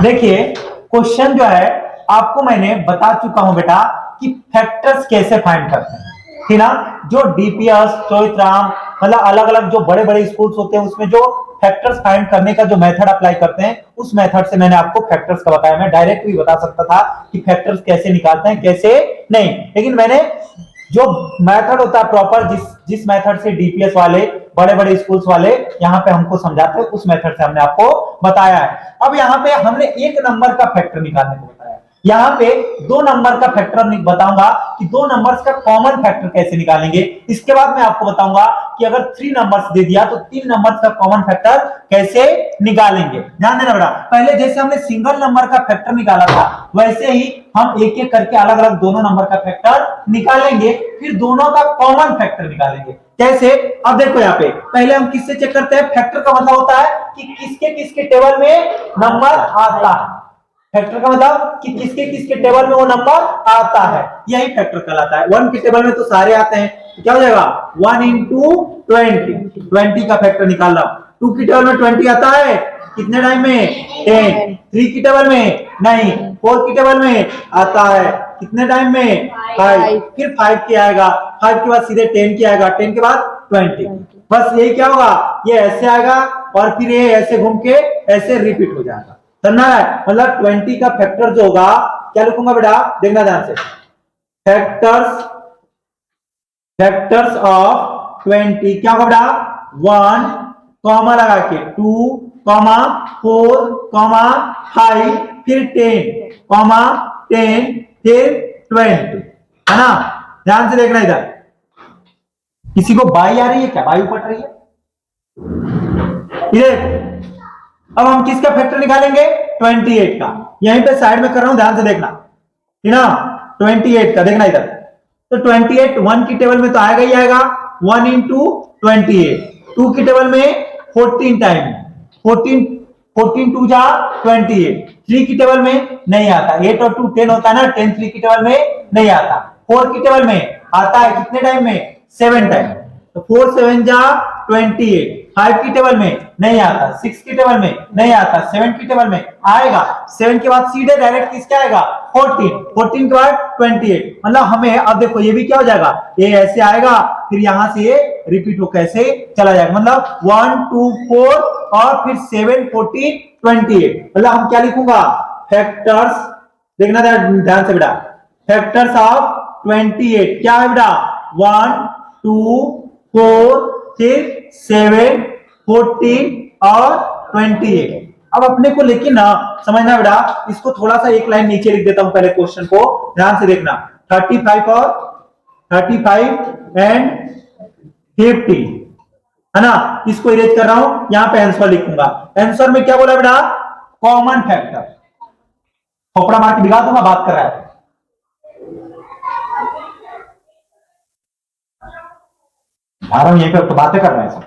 देखिए क्वेश्चन जो है आपको मैंने बता चुका हूं बेटा कि फैक्टर्स कैसे फाइंड करते हैं, ठीक ना। जो डीपीएस चोइथराम मतलब अलग अलग जो बड़े बड़े स्कूल्स होते हैं उसमें जो फैक्टर्स फाइंड करने का जो मेथड अप्लाई करते हैं उस मेथड से मैंने आपको फैक्टर्स का बताया। मैं डायरेक्ट भी बता सकता था कि फैक्टर्स कैसे निकालते हैं कैसे नहीं, लेकिन मैंने जो मेथड होता है प्रॉपर जिस मेथड से डीपीएस वाले बड़े बड़े स्कूल्स वाले यहाँ पे हमको समझाते हैं उस मेथड से हमने आपको बताया है। अब यहाँ पे हमने एक नंबर का फैक्टर निकालने को बताया, यहाँ पे दो नंबर का फैक्टर बताऊंगा कि दो नंबर्स का कॉमन फैक्टर कैसे निकालेंगे। इसके बाद मैं आपको बताऊंगा कि अगर 3 नंबर्स दे दिया तो 3 नंबर्स का कॉमन फैक्टर कैसे निकालेंगे। ध्यान देना बेटा, पहले जैसे हमने सिंगल नंबर का फैक्टर निकाला था वैसे ही हम एक एक करके अलग अलग दोनों नंबर का फैक्टर निकालेंगे, फिर दोनों का कॉमन फैक्टर निकालेंगे। कैसे? अब देखो यहाँ पे पहले हम किससे चेक करते हैं, फैक्टर का मतलब होता है कि किसके किसके टेबल में नंबर आता है। फैक्टर का मतलब कि किसके किसके टेबल में वो नंबर आता है, यही फैक्टर कहलाता है। 1 के टेबल में तो सारे आते हैं, तो क्या हो जाएगा 1 into 20 का फैक्टर निकाल रहा हूं। 2 की टेबल में 20 आता है कितने टाइम में 10। 3 की टेबल में नहीं, 4 की टेबल में आता है कितने टाइम में 5। फिर 5 की आएगा, 5 के बाद सीधे 10 की आएगा, 10 के बाद 20। बस यही क्या होगा, ये ऐसे आएगा और फिर ये ऐसे घूम के ऐसे रिपीट हो जाएगा। समझना है? मतलब 20 का फैक्टर जो होगा क्या लिखूंगा बेटा, देखना ध्यान से। फैक्टर्स ऑफ 20 क्या होगा बेटा, 1 कॉमा लगा के 2 कॉमा 4 कॉमा 5 फिर 10 कॉमा 10 फिर 20, है ना। ध्यान से देखना इधर, किसी को बाई आ रही है क्या, बाई पट रही है ये। अब हम किसका फैक्टर निकालेंगे 28 का, यहीं पे साइड में कर रहा हूं ध्यान से देखना, ठीक ना। 28 का देखना इधर, तो 28 1 की टेबल में तो आएगा ही आएगा, 1 into 28। 2 की टेबल में 14 टाइम 14 2 जा 28। 3 की टेबल में नहीं आता, 8 और 2 10 होता है ना, 10 3 की टेबल में नहीं आता। 4 की टेबल में आता है कितने टाइम में 7 टाइम, तो 4 7 जा 28। 5 की टेबल में नहीं आता, 6 की टेबल में नहीं आता, 7 की टेबल में आएगा, 7 के बाद सीधे डायरेक्ट किसके आएगा 14 के बाद 28। मतलब हमें अब देखो ये भी क्या हो जाएगा, ये ऐसे आएगा फिर यहां से ये रिपीट हो कैसे चला जाएगा, मतलब 1 2 4 और फिर 7 14 28। मतलब हम क्या लिखूंगा, फैक्टर्स, देखना ध्यान से बेटा, फैक्टर्स ऑफ 28 क्या है बेटा, 1 2 4 6 7 14 और 28। अब अपने को लेकिन ना समझना बेटा, इसको थोड़ा सा एक लाइन नीचे लिख देता हूं पहले क्वेश्चन को, ध्यान से देखना। 35 और 35 एंड 50 है ना, इसको इरेज कर रहा हूं, यहां पे आंसर लिखूंगा। आंसर में क्या बोला बेटा, कॉमन फैक्टर। खोपड़ा मार के दिखा दूंगा, बात कर रहा है यहीं पे तो बातें कर रहे हैं।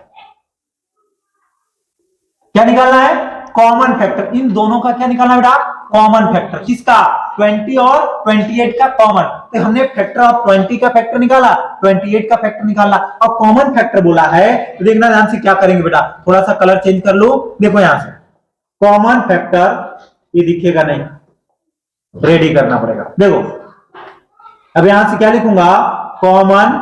क्या निकालना है, कॉमन फैक्टर। इन दोनों का क्या निकालना बेटा, कॉमन फैक्टर। किसका, 20 और 28 का कॉमन। तो हमने फैक्टर ऑफ 20 का फैक्टर निकाला, 28 का फैक्टर निकाला, और कॉमन फैक्टर बोला है। तो देखना ध्यान से क्या करेंगे बेटा, थोड़ा सा कलर चेंज कर लो, देखो यहां से कॉमन फैक्टर, ये दिखेगा नहीं, रेडी करना पड़ेगा। देखो अब यहां से क्या लिखूंगा, कॉमन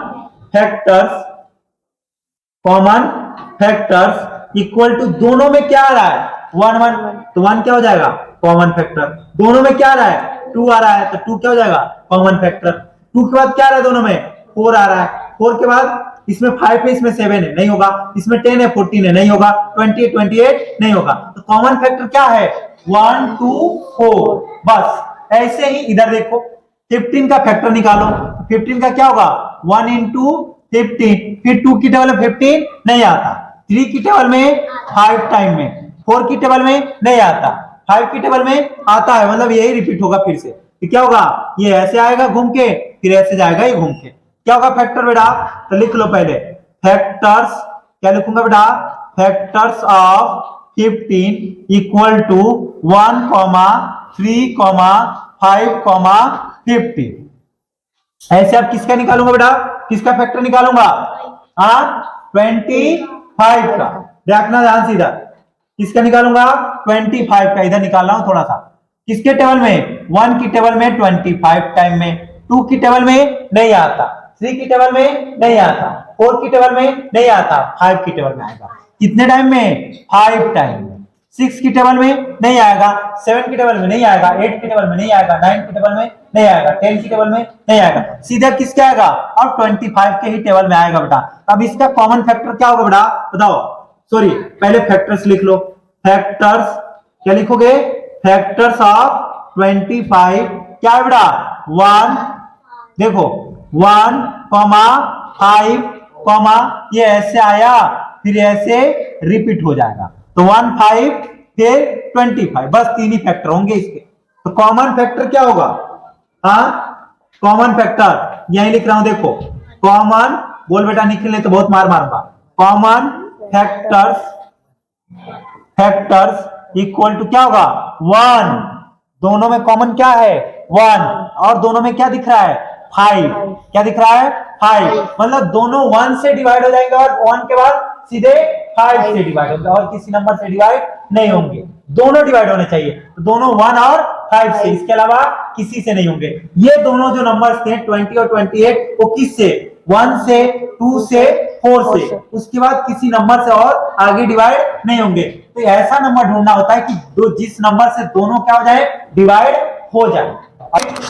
फैक्टर्स इक्वल टू, दोनों में क्या आ रहा है 1 1, तो 1 क्या हो जाएगा कॉमन फैक्टर। दोनों में क्या आ रहा है 2 आ रहा है, तो 2 क्या हो जाएगा कॉमन फैक्टर। 2 के बाद क्या आ रहा है, दोनों में 4 आ रहा है, 4 के बाद इसमें 5 है इसमें 7 है, नहीं होगा, इसमें 10 है 14 है, नहीं होगा, 28 नहीं होगा। तो कॉमन फैक्टर क्या है 1 2 4। बस ऐसे ही इधर देखो 15 का फैक्टर निकालो, 15 का क्या होगा 1 into 15, फिर 2 की टेबल में 15 नहीं आता, 3 की टेबल में 5 टाइम में, 4 की टेबल में नहीं आता, 5 की टेबल में आता है, मतलब यही रिपीट होगा फिर से। तो क्या होगा, ये ऐसे आएगा घूम के, फिर ऐसे जाएगा ये घूम के, क्या होगा फैक्टर बेटा, तो लिख लो पहले फैक्टर्स, क्या लिखूंगा बेटा, फैक्टर्स ऑफ 15 इक्वल टू 1 3 5 50। ऐसे आप किसका निकालूंगा बेटा, किसका फैक्टर निकालूंगा, 25 का। देखना ध्यान से इधर, किसका निकालूंगा 25 का, इधर निकाल रहा हूं थोड़ा सा, किसके टेबल में, 1 की टेबल में 25 टाइम में, 2 की टेबल में नहीं आता, 3 की टेबल में नहीं आता, 4 की टेबल में नहीं आता, 5 की टेबल में आएगा, कितने टाइम में, 5 टाइम में, 6 की टेबल में नहीं आएगा, 7 की टेबल में नहीं आएगा, 8 की टेबल में नहीं आएगा, 9 की टेबल में नहीं आएगा, 10 की टेबल में नहीं आएगा, सीधा किसके आएगा, अब 25 के ही टेबल में आएगा बेटा। अब इसका कॉमन फैक्टर क्या होगा बेटा, बताओ, सॉरी पहले फैक्टर्स लिख लो, फैक्टर्स क्या लिखोगे, फैक्टर्स ऑफ 25 क्या है बेटा, 1, देखो 1, 5, ये ऐसे आया, फिर ऐसे रिपीट हो जाएगा, तो 1, 5 फिर 25, बस 3 ही फैक्टर होंगे इसके। तो कॉमन फैक्टर क्या होगा, हाँ कॉमन फैक्टर यही लिख रहा हूं, देखो कॉमन, बोल बेटा निकलने तो बहुत मार मारूंगा, कॉमन फैक्टर्स इक्वल टू क्या होगा, 1, दोनों में कॉमन क्या है 1, और दोनों में क्या दिख रहा है 5, क्या दिख रहा है 5, मतलब दोनों 1 से डिवाइड हो जाएंगे और 1 के बाद सीधे 5 से डिवाइड होंगे और किसी नंबर से डिवाइड नहीं होंगे, दोनों डिवाइड होने चाहिए, तो दोनों 1 और 5 से, इसके अलावा किसी से नहीं होंगे। ये दोनों जो नंबर्स थे 20 और 28 वो किससे, 1 से, 2 से, 4 से, उसके बाद किसी नंबर से और आगे डिवाइड नहीं होंगे। तो ऐसा नंबर ढूंढना होता है कि जिस नंबर से दोनों क्या हो जाए, डिवाइड हो जाए।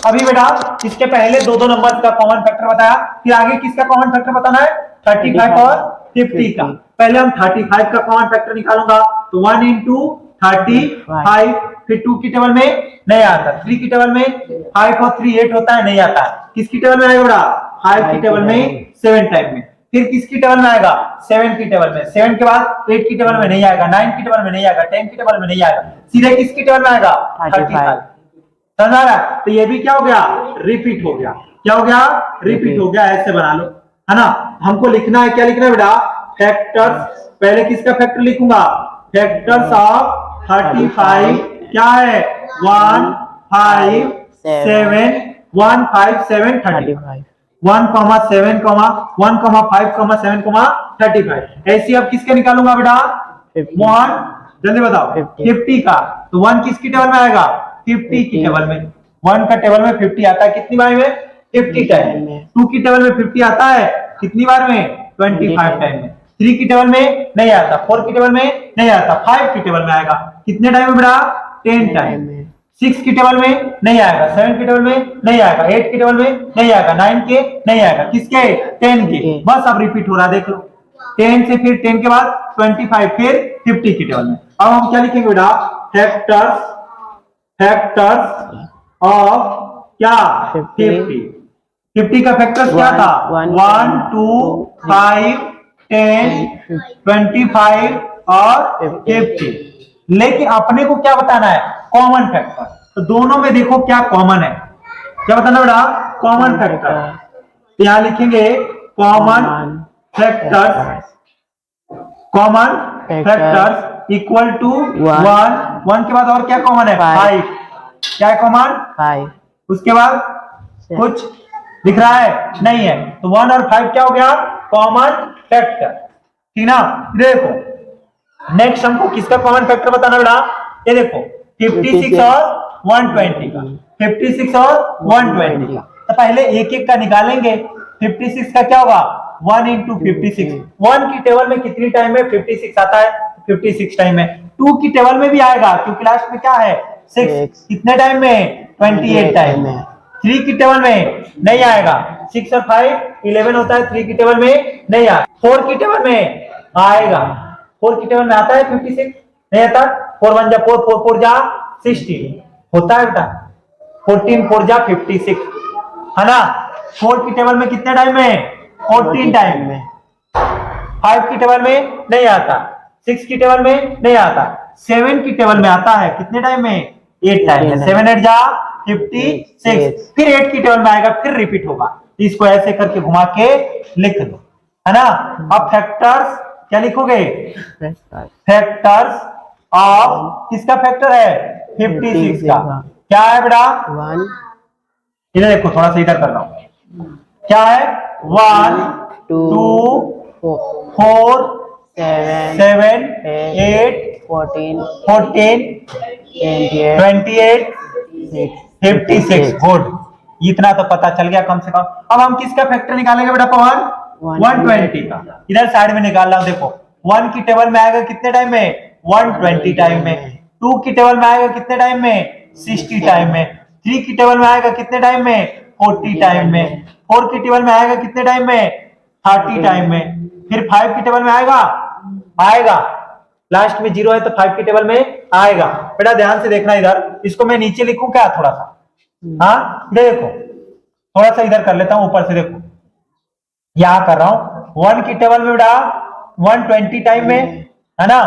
अभी बेटा इसके पहले दो नंबर का कॉमन फैक्टर बताया, फिर आगे किसका कॉमन फैक्टर बताना है, 35 और 50 का। पहले हम 35 का कॉमन फैक्टर निकालूंगा, तो 1 into 35, फिर 2 की टेबल में नहीं आता, 3 की टेबल में 5 और 3 8 होता है, नहीं आता, किसकी टेबल में आएगा बेटा, 5 की टेबल में 7 टाइम में, फिर किसकी टेबल में आएगा, 7 की टेबल में, 7 के बाद 8 की टेबल में नहीं आएगा, 9 की टेबल में नहीं आएगा, 10 की टेबल में नहीं आएगा, सीधे किसकी टेबल में आएगा, 35। समझ रहा है, तो ये भी क्या हो गया, रिपीट हो गया, क्या हो गया, रिपीट हो गया, ऐसे बना लो, है ना। हमको लिखना है, क्या लिखना है बेटा, फैक्टर्स, पहले किसका फैक्टर लिखूंगा, फैक्टर्स ऑफ 35 क्या है, 1 5 7 1 5 7 35, 1 7 1 5 7 35, ऐसी अब किसके निकालूंगा बेटा, मोहन जल्दी बताओ, 50 का, तो 1 किसकी टेबल में आएगा, 50 की टेबल में, 1 का टेबल में 50 आता है कितनी बार में, 50 टाइम, 2 की टेबल में 50 आता है कितनी बार में, 25 टाइम में, 3 की टेबल में नहीं आता, 4 की टेबल में नहीं आता, 5 की टेबल में आएगा कितने टाइम में बेटा, 10 टाइम, 6 की टेबल में नहीं आएगा, 7 की टेबल में नहीं आएगा, 8 की टेबल में नहीं आएगा, 9 के नहीं आएगा, किसके, 10 के, बस अब रिपीट हो रहा है, देख लो 10 से, फिर 10 के बाद 25, फिर 50 की टेबल में। अब हम क्या लिखेंगे बेटा, फैक्टर्स ऑफ क्या, 50 का फैक्टर्स क्या था, 1 2 5 10 25 और 50, लेकिन अपने को क्या बताना है, कॉमन फैक्टर, तो दोनों में देखो क्या कॉमन है, क्या बताना बेटा, कॉमन फैक्टर, तो यहां लिखेंगे कॉमन फैक्टर्स इक्वल टू 1 के बाद और क्या कॉमन है, 5, क्या है कॉमन 5, उसके बाद कुछ दिख रहा है नहीं है, तो 1 और 5 क्या हो गया, कॉमन फैक्टर, ठीक ना। देखो नेक्स्ट हमको किसका कॉमन फैक्टर बताना बेटा, ये देखो 56 और 120 का, 56 और 120 का, तो पहले एक एक का निकालेंगे, 56 का क्या होगा, 1 into 56, 1 की टेबल में कितनी टाइम में 56 आता है, 56 टाइम में, 2 की टेबल में भी आएगा क्योंकि लास्ट में क्या है 6, कितने टाइम में 28 टाइम में, 3 की टेबल में नहीं आएगा, 6 और 5 11 होता है, 3 की टेबल में नहीं आएगा, 4 की टेबल में आएगा, 4 की टेबल में आता है 56, नहीं आता, 4 1 जा 4, 4 4 जा 16 होता है बेटा, 14 4 जा 56, है ना। 4 की टेबल में कितने टाइम में, 14 टाइम में, 5 की टेबल में नहीं आता, 6 की टेबल में नहीं आता, 7 की टेबल में आता है कितने टाइम में, 8 टाइम में, 7 8 जा 56, फिर 8 की टेबल में आएगा, फिर रिपीट होगा, इसको ऐसे करके घुमा के लिख लो, है ना। अब फैक्टर्स क्या लिखोगे, फैक्टर्स ऑफ किसका फैक्टर है, 56 का, क्या है बेटा, 1, इधर देखो थोड़ा सा इधर कर रहा हूं, क्या है 1 2 4 7 8 14, 14, 28, 28, 56। गुड, इतना तो पता चल गया कम से कम। अब हम किसका फैक्टर निकालेंगे बेटा पवन? 120 का। इधर साइड में निकाल रहा हूं, देखो 1 की टेबल में आएगा कितने टाइम में? 120 टाइम में। 2 की टेबल में आएगा कितने टाइम में? 60 टाइम में। 3 की टेबल में आएगा कितने टाइम में? 40 टाइम में। 4 की टेबल में आएगा कितने टाइम में? 30 टाइम में। फिर 5 की टेबल में आएगा लास्ट में 0 है तो 5 की टेबल में आएगा। बेटा ध्यान से देखना, इधर इसको मैं नीचे लिखूं क्या थोड़ा सा? हाँ देखो, थोड़ा सा इधर कर लेता हूं ऊपर से, देखो यहां कर रहा हूं। 1 की टेबल में बेटा 120 टाइम में, है ना।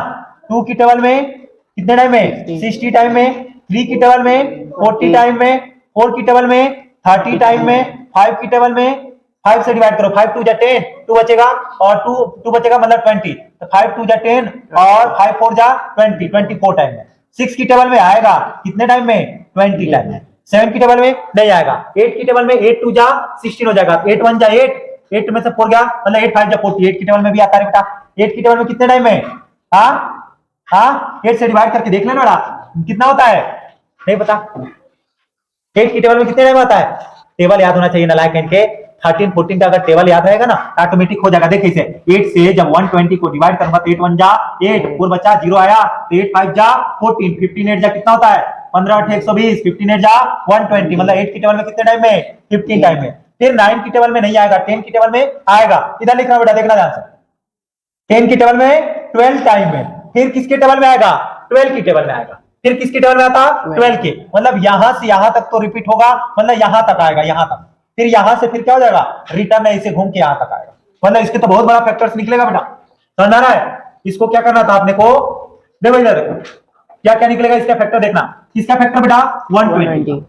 2 की टेबल में कितने टाइम में? 60 टाइम में। 3 की टेबल में 40 टाइम में। 4 की टेबल में 30 टाइम में। 5 की टेबल में 5 से डिवाइड करो, 5 2 जा 10, 2 बचेगा और 2 बचेगा मतलब 20, तो 5 2 जा 10 और 5 4 जा 20, 24 टाइम में। 6 की टेबल में आएगा कितने टाइम में? 20 टाइम में। 7 की टेबल में नहीं आएगा। 8 की टेबल में 8 2 जा 16 हो जाएगा, 8 1 जा 8 में से 4 गया मतलब 8 5 जा 40। 8 की टेबल में भी आता है बेटा। 8 की टेबल में कितने टाइम में? हाँ 8 से डिवाइड करके देख लेना बेटा कितना होता है, नहीं पता। 8 की टेबल में कितने टाइम आता है? टेबल याद होना चाहिए नालायक इनके। 13 14 का अगर टेबल याद रहेगा ना ऑटोमेटिक हो जाएगा। देखिए इसे 8 से जब 120 को डिवाइड करूंगा तो 8 1 जा 8, 4 बचा 0 आया, तो 8 5 जा 14, 15 8 जा कितना होता है? 15 8 120, 15 8 जा 120, मतलब 8 की टेबल में कितने टाइम में? 15 टाइम में। फिर 9 की टेबल में नहीं आएगा, 10 की टेबल में आएगा। इधर लिख रहा बेटा, देखना ध्यान से। 10 की टेबल में 12 टाइम में। फिर किसके टेबल में आएगा? 12 की टेबल में आएगा। फिर किसकी टेबल में आता? 12 के, मतलब यहां से यहां तक तो रिपीट होगा, मतलब यहां तक आएगा, यहां तक। फिर यहां से फिर क्या हो जाएगा? रिटर्न है, इसे घूम के यहां तक आएगा, मतलब इसके तो बहुत बड़ा फैक्टर्स निकलेगा बेटा। समझ आ रहा है? इसको क्या करना था आपने को? देखो इधर क्या क्या निकलेगा इसका फैक्टर, देखना। किसका फैक्टर बेटा? 120।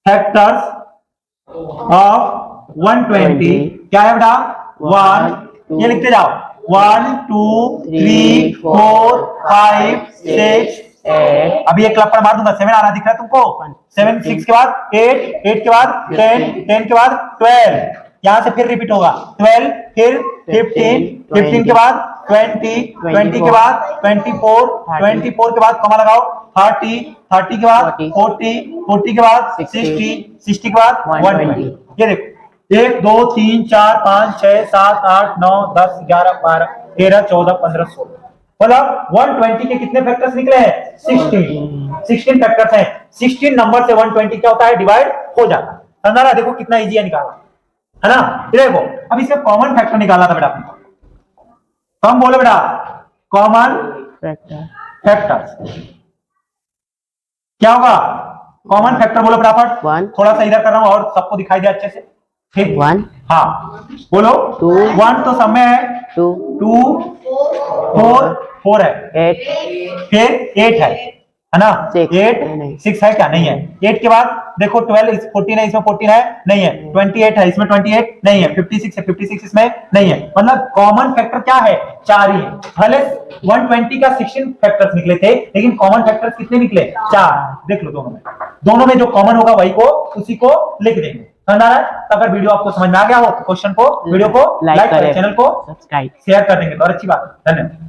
फैक्टर्स ऑफ 120 क्या है बेटा? 1, ये लिखते जाओ, 1 2 3 4 5 6 अभी एक लपड़ मार दूंगा, 7 आ रहा दिख रहा है तुमको? 7 6 के बाद 8 8 के बाद 10 10 के बाद 12, यहां से फिर रिपीट होगा 12, फिर 15 15 के बाद 20 20 के बाद 24 24 के बाद कमा लगाओ 30 30 के बाद 40 40 के बाद 60 60 के बाद 120। ये देखो 1 2 3 4 5 6 7 8 9 10 11 12 13 14 15 16, मतलब 120 के कितने फैक्टर्स निकले हैं? 16 फैक्टर्स हैं। 16 नंबर से 120 क्या होता है? डिवाइड हो जाता है। समझा रहा? देखो कितना इजी है निकालना, है ना। देखो अब इसका कॉमन फैक्टर निकालना था बेटा आपने, तो हम बोले बेटा कॉमन फैक्टर्स क्या होगा? कॉमन फैक्टर बोलो फटाफट। थोड़ा सा इधर कर रहा हूं और सबको दिखाई दे अच्छे से, ठीक? 1, हाँ बोलो। 1 तो सब में है, 2 4 है, 8 फिर 8 है ना? 8 6 है क्या? नहीं है। 8 के बाद देखो 12 14 है, इसमें 14 है नहीं है। 28 है, इसमें 28 नहीं है। 56 है, 56 इसमें नहीं है। मतलब कॉमन फैक्टर क्या है? 4 ही है। भले 120 का 16 फैक्टर्स निकले थे लेकिन कॉमन फैक्टर्स कितने निकले? 4। देख लो दोनों में जो कॉमन होगा वही को उसी को लिख देंगे। समझ आ रहा है? अगर वीडियो आपको समझ में आ गया हो तो क्वेश्चन को वीडियो को लाइक करें, चैनल को सब्सक्राइब शेयर कर देंगे तो और अच्छी बात है। धन्यवाद।